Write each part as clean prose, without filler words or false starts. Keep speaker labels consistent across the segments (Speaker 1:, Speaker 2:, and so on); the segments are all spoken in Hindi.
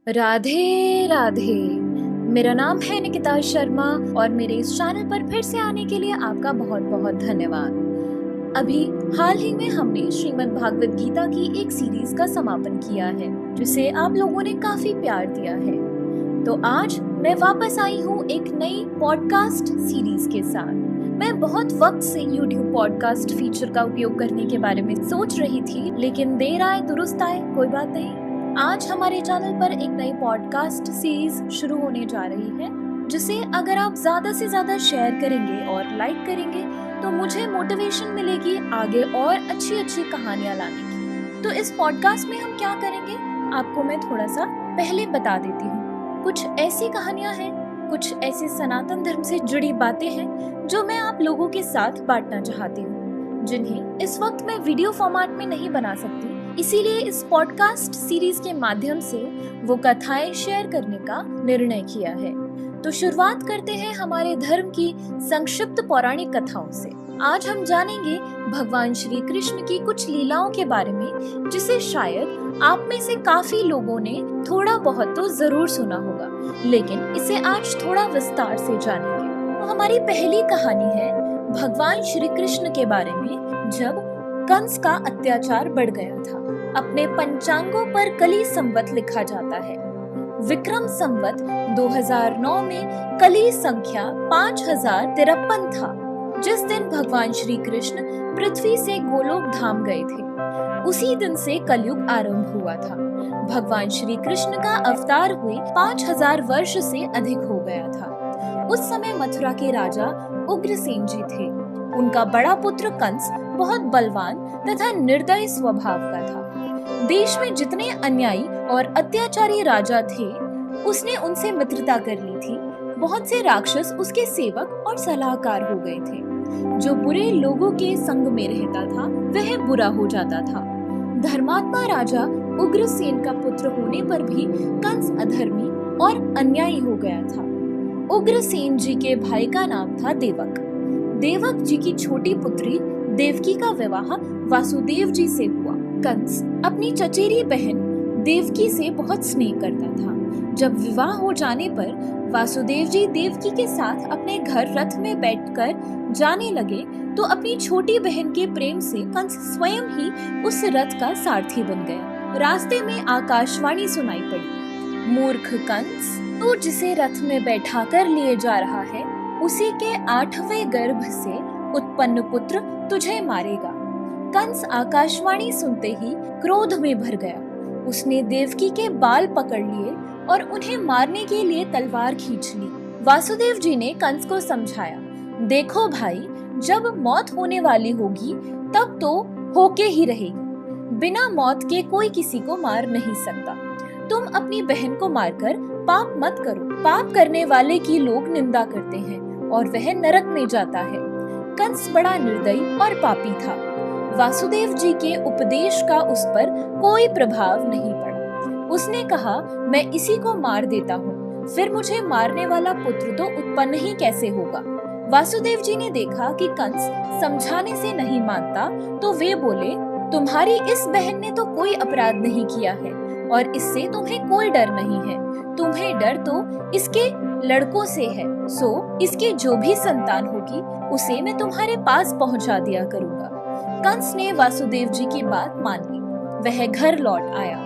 Speaker 1: राधे राधे। मेरा नाम है निकिता शर्मा और मेरे इस चैनल पर फिर से आने के लिए आपका बहुत बहुत धन्यवाद। अभी हाल ही में हमने श्रीमद् भागवत गीता की एक सीरीज का समापन किया है जिसे आप लोगों ने काफी प्यार दिया है। तो आज मैं वापस आई हूँ एक नई पॉडकास्ट सीरीज के साथ। मैं बहुत वक्त से YouTube पॉडकास्ट फीचर का उपयोग करने के बारे में सोच रही थी, लेकिन देर आए दुरुस्त आए, कोई बात नहीं। आज हमारे चैनल पर एक नई पॉडकास्ट सीरीज शुरू होने जा रही है, जिसे अगर आप ज्यादा से ज्यादा शेयर करेंगे और लाइक करेंगे तो मुझे मोटिवेशन मिलेगी आगे और अच्छी अच्छी कहानियां लाने की। तो इस पॉडकास्ट में हम क्या करेंगे, आपको मैं थोड़ा सा पहले बता देती हूँ। कुछ ऐसी कहानियां हैं, कुछ ऐसी सनातन धर्म से जुड़ी बातें हैं जो मैं आप लोगों के साथ बांटना चाहती हूँ, जिन्हें इस वक्त मैं वीडियो फॉर्मेट में नहीं बना सकती। इसीलिए इस पॉडकास्ट सीरीज के माध्यम से वो कथाएं शेयर करने का निर्णय किया है। तो शुरुआत करते हैं हमारे धर्म की संक्षिप्त पौराणिक कथाओं से। आज हम जानेंगे भगवान श्री कृष्ण की कुछ लीलाओं के बारे में, जिसे शायद आप में से काफी लोगों ने थोड़ा बहुत तो जरूर सुना होगा, लेकिन इसे आज थोड़ा विस्तार से जानेंगे। तो हमारी पहली कहानी है भगवान श्री कृष्ण के बारे में, जब कंस का अत्याचार बढ़ गया था। अपने पंचांगों पर कली संवत लिखा जाता है। विक्रम संवत 2009 में कली संख्या 5053 था, जिस दिन भगवान श्री कृष्ण पृथ्वी से गोलोक धाम गए थे। उसी दिन से कलयुग आरंभ हुआ था। भगवान श्री कृष्ण का अवतार हुए 5000 वर्ष से अधिक हो गया था। उस समय मथुरा के राजा उग्रसेन जी थे। उनका बड़ा पुत्र कंस बहुत बलवान तथा निर्दयी स्वभाव का था। देश में जितने अन्यायी और अत्याचारी राजा थे, उसने उनसे मित्रता कर ली थी। बहुत से राक्षस उसके सेवक और सलाहकार हो गए थे। जो बुरे लोगों के संग में रहता था, वह बुरा हो जाता था। धर्मात्मा राजा उग्रसेन का पुत्र होने पर भी कंस अधर्मी और अन्यायी हो गया था। उग्रसेन जी के भाई का नाम था देवक। देवक जी की छोटी पुत्री देवकी का विवाह वासुदेव जी से हुआ। कंस अपनी चचेरी बहन देवकी से बहुत स्नेह करता था। जब विवाह हो जाने पर वासुदेव जी देवकी के साथ अपने घर रथ में बैठकर जाने लगे, तो अपनी छोटी बहन के प्रेम से कंस स्वयं ही उस रथ का सारथी बन गया। रास्ते में आकाशवाणी सुनाई पड़ी, मूर्ख कंस, तू जिसे रथ में बैठा कर लिए जा रहा है, उसी के 8वें गर्भ से उत्पन्न पुत्र तुझे मारेगा। कंस आकाशवाणी सुनते ही क्रोध में भर गया। उसने देवकी के बाल पकड़ लिए और उन्हें मारने के लिए तलवार खींच ली। वासुदेव जी ने कंस को समझाया, देखो भाई, जब मौत होने वाली होगी तब तो होके ही रहेगी। बिना मौत के कोई किसी को मार नहीं सकता। तुम अपनी बहन को मारकर पाप मत करो। पाप करने वाले की लोग निंदा करते हैं और वह नरक में जाता है। कंस बड़ा निर्दयी और पापी था। वासुदेव जी के उपदेश का उस पर कोई प्रभाव नहीं पड़ा। उसने कहा, मैं इसी को मार देता हूँ, फिर मुझे मारने वाला पुत्र तो उत्पन्न ही कैसे होगा। वासुदेव जी ने देखा कि कंस समझाने से नहीं मानता, तो वे बोले, तुम्हारी इस बहन ने तो कोई अपराध नहीं किया है और इससे तुम्हें कोई डर नहीं है। तुम्हें डर तो इसके लड़कों से है, सो इसकी जो भी संतान होगी उसे मैं तुम्हारे पास पहुंचा दिया करूंगा। कंस ने वासुदेव जी की बात मान ली। वह घर लौट आया।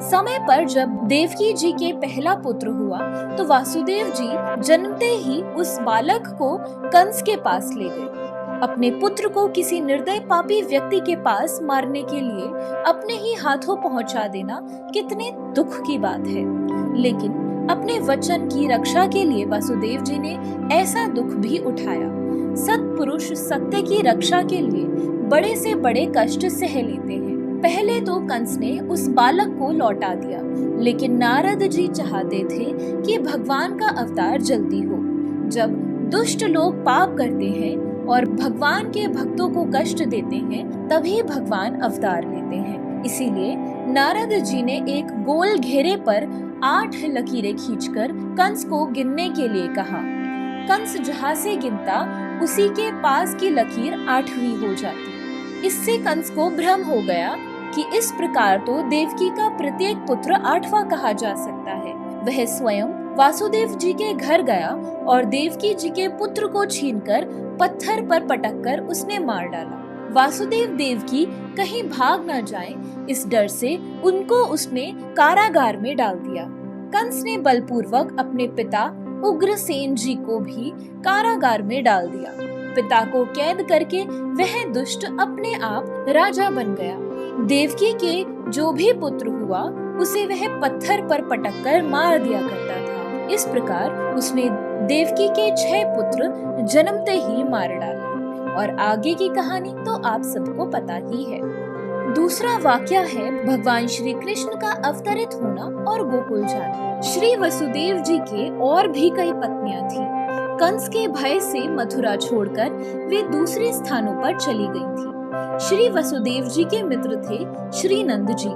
Speaker 1: समय पर जब देवकी जी के पहला पुत्र हुआ, तो वासुदेव जी जन्मते ही उस बालक को कंस के पास ले गए। अपने पुत्र को किसी निर्दय पापी व्यक्ति के पास मारने के लिए अपने ही हाथों पहुंचा देना कितने दुख की बात है। लेकिन अपने वचन की रक्षा के लिए वासुदेव जी ने ऐसा दुख भी उठाया। सत्पुरुष सत्य की रक्षा के लिए बड़े से बड़े कष्ट सह लेते हैं। पहले तो कंस ने उस बालक को लौटा दिया, लेकिन नारद जी चाहते थे कि भगवान का अवतार जल्दी हो। जब दुष्ट लोग पाप करते हैं और भगवान के भक्तों को कष्ट देते हैं, तभी भगवान अवतार लेते हैं। इसीलिए नारद जी ने एक गोल घेरे पर 8 लकीरें खींचकर कंस को गिनने के लिए कहा। कंस जहाँ से गिनता, उसी के पास की लकीर 8वीं हो जाती। इससे कंस को भ्रम हो गया कि इस प्रकार तो देवकी का प्रत्येक पुत्र 8वां कहा जा सकता है। वह स्वयं वासुदेव जी के घर गया और देवकी जी के पुत्र को छीनकर पत्थर पर पटककर उसने मार डाला। वासुदेव देवकी कहीं भाग न जाए, इस डर से उनको उसने कारागार में डाल दिया। कंस ने बलपूर्वक अपने पिता उग्रसेन जी को भी कारागार में डाल दिया। पिता को कैद करके वह दुष्ट अपने आप राजा बन गया। देवकी के जो भी पुत्र हुआ उसे वह पत्थर पर पटककर मार दिया करता था। इस प्रकार उसने देवकी के 6 पुत्र जन्मते ही मार डाले। और आगे की कहानी तो आप सबको पता ही है। दूसरा वाक्य है भगवान श्री कृष्ण का अवतरित होना और गोकुल जाना। श्री वसुदेव जी के और भी कई पत्नियां थीं। कंस के भय से मथुरा छोड़कर वे दूसरे स्थानों पर चली गई थीं। श्री वसुदेव जी के मित्र थे श्री नंद जी।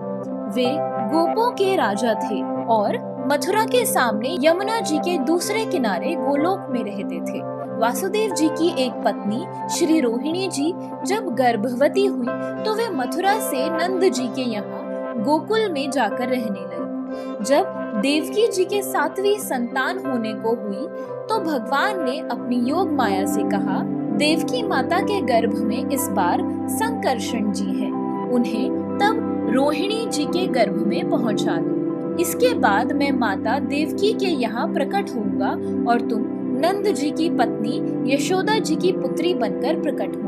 Speaker 1: वे गोपों के राजा थे और मथुरा के सामने यमुना जी के दूसरे किनारे गोलोक में रहते थे। वासुदेव जी की एक पत्नी श्री रोहिणी जी जब गर्भवती हुई तो वे मथुरा से नंद जी के यहाँ गोकुल में जाकर रहने लगी। जब देवकी जी के 7वीं संतान होने को हुई तो भगवान ने अपनी योग माया से कहा, देवकी माता के गर्भ में इस बार संकर्षण जी हैं, उन्हें तब रोहिणी जी के गर्भ में पहुंचा दो। इसके बाद मैं माता देवकी के यहाँ प्रकट होऊंगा और तुम नंद जी की पत्नी यशोदा जी की पुत्री बनकर प्रकट होना।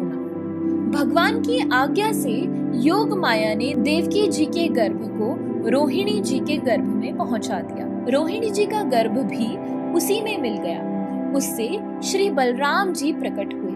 Speaker 1: भगवान की आज्ञा से योग माया ने देवकी जी के गर्भ को रोहिणी जी के गर्भ में पहुंचा दिया। रोहिणी जी का गर्भ भी उसी में मिल गया। उससे श्री बलराम जी प्रकट हुए।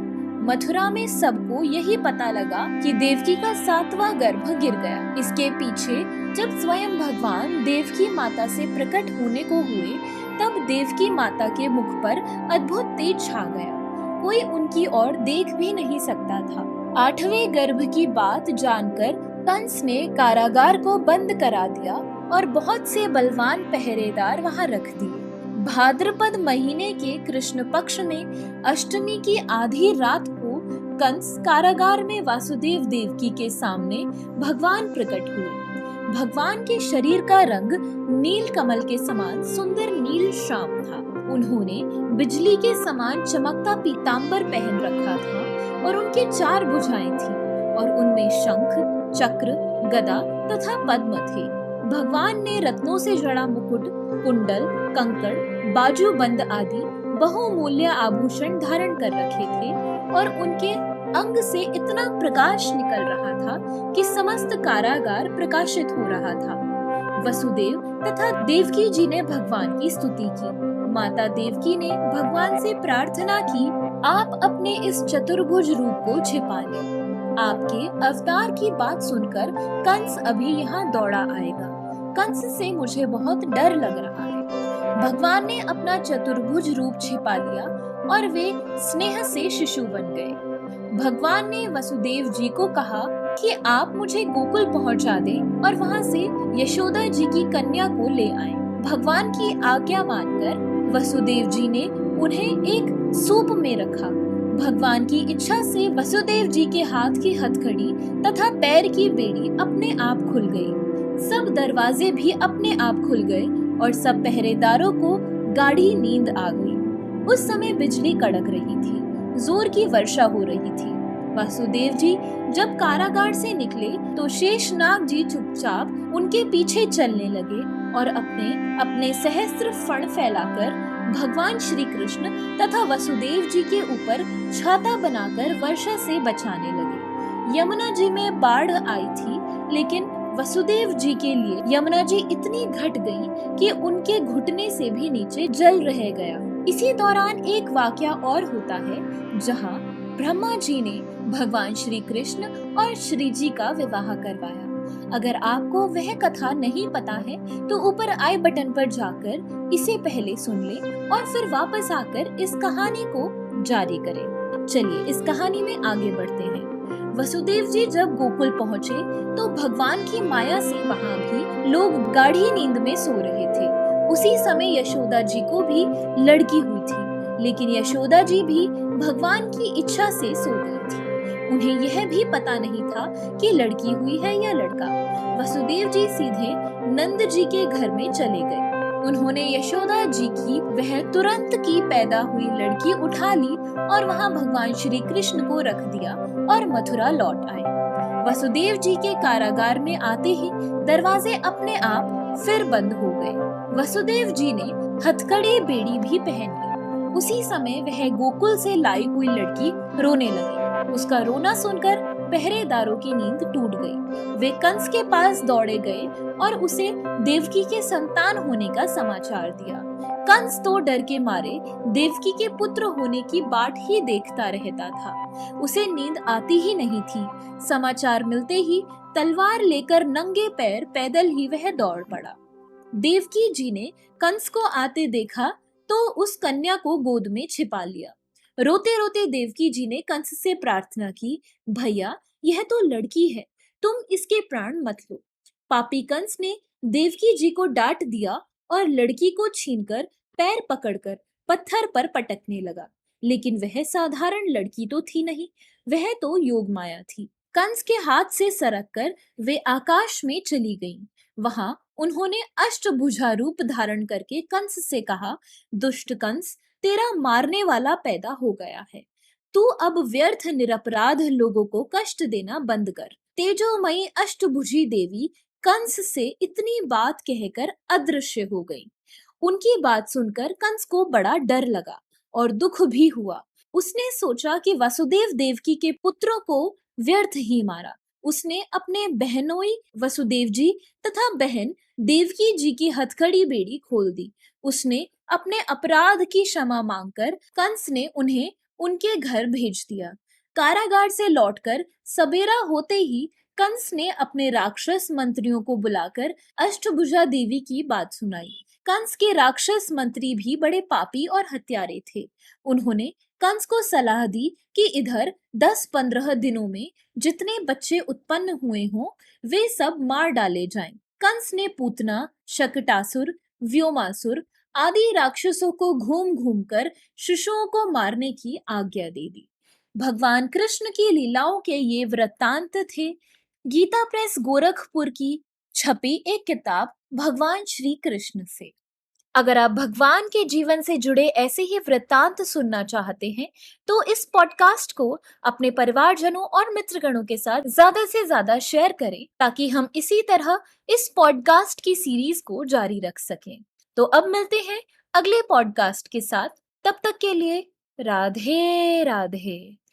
Speaker 1: मथुरा में सबको यही पता लगा कि देवकी का 7वां गर्भ गिर गया। इसके पीछे जब स्वयं भगवान देवकी माता से प्रकट होने को हुए तब देवकी माता के मुख पर अद्भुत तेज छा गया। कोई उनकी ओर देख भी नहीं सकता था। 8वें गर्भ की बात जानकर कंस ने कारागार को बंद करा दिया और बहुत से बलवान पहरेदार वहां रख दिए। भाद्रपद महीने के कृष्ण पक्ष में अष्टमी की आधी रात को कंस कारागार में वासुदेव देवकी के सामने भगवान प्रकट हुए। भगवान के शरीर का रंग नील कमल के समान सुंदर नील श्याम था। उन्होंने बिजली के समान चमकता पीतांबर पहन रखा था और उनके 4 भुजाएं थीं और उनमें शंख, चक्र, गदा तथा पद्म थे। भगवान ने रत्नों से जड़ा मुकुट, कुंडल, कंकड़, बाजूबंद आदि बहुमूल्य आभूषण धारण कर रखे थे और उनके अंग से इतना प्रकाश निकल रहा था कि समस्त कारागार प्रकाशित हो रहा था। वसुदेव तथा देवकी जी ने भगवान की स्तुति की। माता देवकी ने भगवान से प्रार्थना की, आप अपने इस चतुर्भुज रूप को छिपा लें। आपके अवतार की बात सुनकर कंस अभी यहाँ दौड़ा आएगा। कंस से मुझे बहुत डर लग रहा है। भगवान ने अपना चतुर्भुज रूप छिपा लिया और वे स्नेह से शिशु बन गए। भगवान ने वसुदेव जी को कहा कि आप मुझे गोकुल पहुंचा दें और वहां से यशोदा जी की कन्या को ले आएं। भगवान की आज्ञा मानकर वसुदेव जी ने उन्हें एक सूप में रखा। भगवान की इच्छा से वसुदेव जी के हाथ की हथकड़ी तथा पैर की बेड़ी अपने आप खुल गई। सब दरवाजे भी अपने आप खुल गए और सब पहरेदारों को गाढ़ी नींद आ गई। उस समय बिजली कड़क रही थी, जोर की वर्षा हो रही थी। वासुदेव जी जब कारागार से निकले तो शेषनाग जी चुपचाप उनके पीछे चलने लगे और अपने अपने सहस्त्र फण फैलाकर भगवान श्री कृष्ण तथा वसुदेव जी के ऊपर छाता बनाकर वर्षा से बचाने लगे। यमुना जी में बाढ़ आई थी, लेकिन वसुदेव जी के लिए यमुना जी इतनी घट गई कि उनके घुटने से भी नीचे जल रह गया। इसी दौरान एक वाकया और होता है जहाँ ब्रह्मा जी ने भगवान श्री कृष्ण और श्री जी का विवाह करवाया। अगर आपको वह कथा नहीं पता है तो ऊपर आई बटन पर जाकर इसे पहले सुन लें और फिर वापस आकर इस कहानी को जारी करें। चलिए इस कहानी में आगे बढ़ते हैं। वसुदेव जी जब गोकुल पहुँचे तो भगवान की माया से वहाँ भी लोग गाढ़ी नींद में सो रहे थे। उसी समय यशोदा जी को भी लड़की हुई थी, लेकिन यशोदा जी भी भगवान की इच्छा से सो गई थी। उन्हें यह भी पता नहीं था कि लड़की हुई है या लड़का। वसुदेव जी सीधे नंद जी के घर में चले गए। उन्होंने यशोदा जी की वह तुरंत की पैदा हुई लड़की उठा ली और वहां भगवान श्री कृष्ण को रख दिया और मथुरा लौट आए। वसुदेव जी के कारागार में आते ही दरवाजे अपने आप फिर बंद हो गए। वसुदेव जी ने हथकड़ी बेड़ी भी पहन ली। उसी समय वह गोकुल से लाई हुई लड़की रोने लगी। उसका रोना सुनकर पहरेदारों की नींद टूट गई। वे कंस के पास दौड़े गए और उसे देवकी के संतान होने का समाचार दिया। कंस तो डर के मारे देवकी के पुत्र होने की बाट ही देखता रहता था। उसे नींद आती ही नहीं थी। समाचार मिलते ही तलवार लेकर नंगे पैर पैदल ही वह दौड़ पड़ा। देवकी जी ने कंस को आते देखा तो उस कन्या को गोद में छिपा लिया। रोते रोते देवकी जी ने कंस से प्रार्थना की, भैया यह तो लड़की है, तुम इसके प्राण मत लो। पापी कंस ने देवकी जी को डांट दिया और लड़की को छीनकर पैर पकड़कर पत्थर पर पटकने लगा। लेकिन वह साधारण लड़की तो थी नहीं, वह तो योगमाया थी। कंस के हाथ से सरक कर वे आकाश में चली गईं। वहां उन्होंने अष्टभुजा रूप धारण करके कंस से कहा, दुष्ट कंस, तेरा मारने वाला पैदा हो गया है। तू अब व्यर्थ निरपराध लोगों को कष्ट देना बंद कर। तेजोमयी अष्टभुजी देवी कंस से इतनी बात कहकर अदृश्य हो गई। उनकी बात सुनकर कंस को बड़ा डर लगा और दुख भी हुआ। उसने सोचा कि वसुदेव देवकी के पुत्रों को व्यर्थ ही मारा। उसने अपने बहनोई वसुदेव जी तथा बहन देवकी जी की हथकड़ी बेड़ी खोल दी। उसने अपने अपराध की क्षमा मांगकर कंस ने उन्हें उनके घर भेज दिया। कारागार से लौटकर सबेरा होते ही कंस ने अपने राक्षस मंत्रियों को बुलाकर अष्टभुजा देवी की बात सुनाई। कंस के राक्षस मंत्री भी बड़े पापी और हत्यारे थे। उन्होंने कंस को सलाह दी कि इधर 10-15 दिनों में जितने बच्चे उत्पन्न हुए हों वे सब मार डाले जाएं। कंस ने पूतना, शकटासुर, व्योमासुर आदि राक्षसों को घूम घूम कर शिशुओं को मारने की आज्ञा दे दी। भगवान कृष्ण की लीलाओं के ये वृत्तांत थे। गीता प्रेस गोरखपुर की छपी एक किताब भगवान श्री कृष्ण से। अगर आप भगवान के जीवन से जुड़े ऐसे ही वृत्तांत सुनना चाहते हैं तो इस पॉडकास्ट को अपने परिवारजनों और मित्रगणों के साथ ज्यादा से ज्यादा शेयर करें ताकि हम इसी तरह इस पॉडकास्ट की सीरीज को जारी रख सकें। तो अब मिलते हैं अगले पॉडकास्ट के साथ। तब तक के लिए राधे राधे।